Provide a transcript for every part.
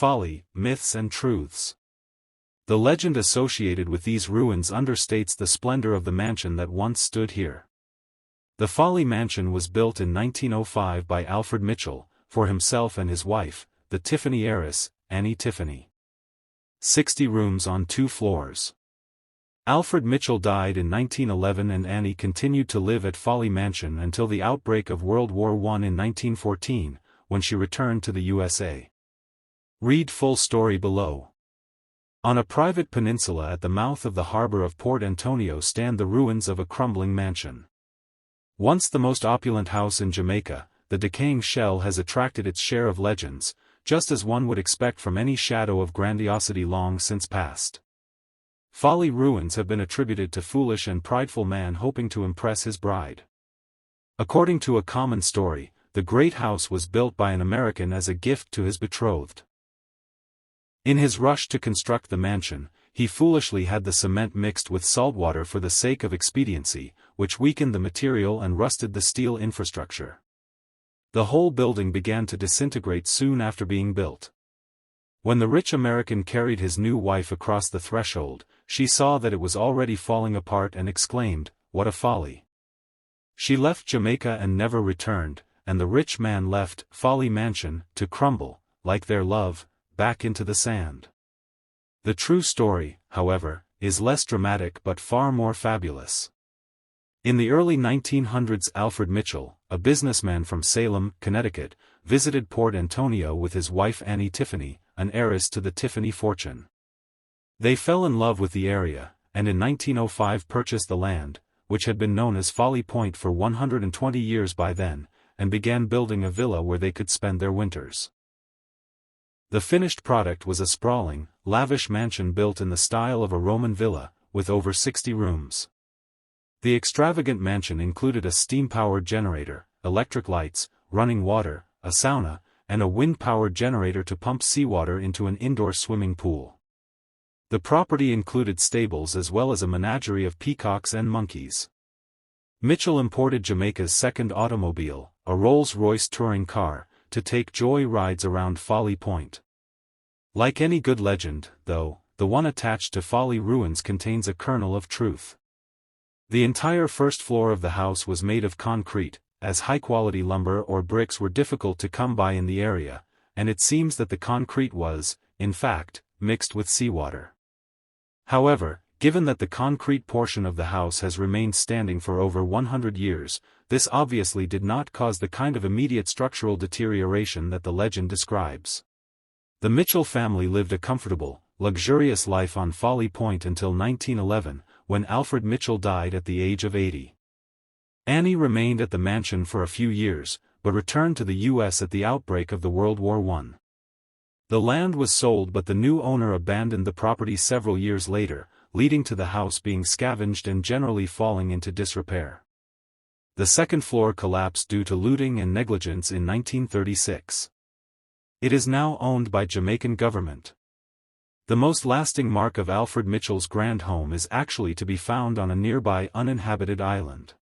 Folly, Myths and Truths. The legend associated with these ruins understates the splendor of the mansion that once stood here. The Folly Mansion was built in 1905 by Alfred Mitchell, for himself and his wife, the Tiffany heiress, Annie Tiffany. 60 rooms on 2 floors. Alfred Mitchell died in 1911 and Annie continued to live at Folly Mansion until the outbreak of World War I in 1914, when she returned to the USA. Read full story below. On a private peninsula at the mouth of the harbor of Port Antonio stand the ruins of a crumbling mansion. Once the most opulent house in Jamaica, the decaying shell has attracted its share of legends, just as one would expect from any shadow of grandiosity long since past. Folly ruins have been attributed to foolish and prideful man hoping to impress his bride. According to a common story, the great house was built by an American as a gift to his betrothed. In his rush to construct the mansion, he foolishly had the cement mixed with salt water for the sake of expediency, which weakened the material and rusted the steel infrastructure. The whole building began to disintegrate soon after being built. When the rich American carried his new wife across the threshold, she saw that it was already falling apart and exclaimed, "What a folly!" She left Jamaica and never returned, and the rich man left Folly Mansion to crumble, like their love, back into the sand. The true story, however, is less dramatic but far more fabulous. In the early 1900s, Alfred Mitchell, a businessman from Salem, Connecticut, visited Port Antonio with his wife Annie Tiffany, an heiress to the Tiffany fortune. They fell in love with the area, and in 1905 purchased the land, which had been known as Folly Point for 120 years by then, and began building a villa where they could spend their winters. The finished product was a sprawling, lavish mansion built in the style of a Roman villa, with over 60 rooms. The extravagant mansion included a steam-powered generator, electric lights, running water, a sauna, and a wind-powered generator to pump seawater into an indoor swimming pool. The property included stables as well as a menagerie of peacocks and monkeys. Mitchell imported Jamaica's second automobile, a Rolls-Royce touring car, to take joy rides around Folly Point. Like any good legend, though, the one attached to Folly ruins contains a kernel of truth. The entire first floor of the house was made of concrete, as high-quality lumber or bricks were difficult to come by in the area, and it seems that the concrete was, in fact, mixed with seawater. However, given that the concrete portion of the house has remained standing for over 100 years, this obviously did not cause the kind of immediate structural deterioration that the legend describes. The Mitchell family lived a comfortable, luxurious life on Folly Point until 1911, when Alfred Mitchell died at the age of 80. Annie remained at the mansion for a few years, but returned to the U.S. at the outbreak of the World War I. The land was sold, but the new owner abandoned the property several years later, leading to the house being scavenged and generally falling into disrepair. The second floor collapsed due to looting and negligence in 1936. It is now owned by Jamaican government. The most lasting mark of Alfred Mitchell's grand home is actually to be found on a nearby uninhabited island.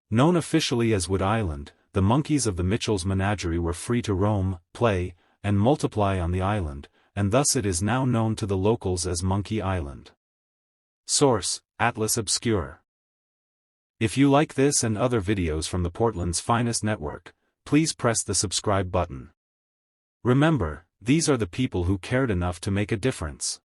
Known officially as Wood Island, the monkeys of the Mitchells' menagerie were free to roam, play, and multiply on the island, and thus it is now known to the locals as Monkey Island. Source: Atlas Obscure. If you like this and other videos from the Portland's finest network, please press the subscribe button. Remember, these are the people who cared enough to make a difference.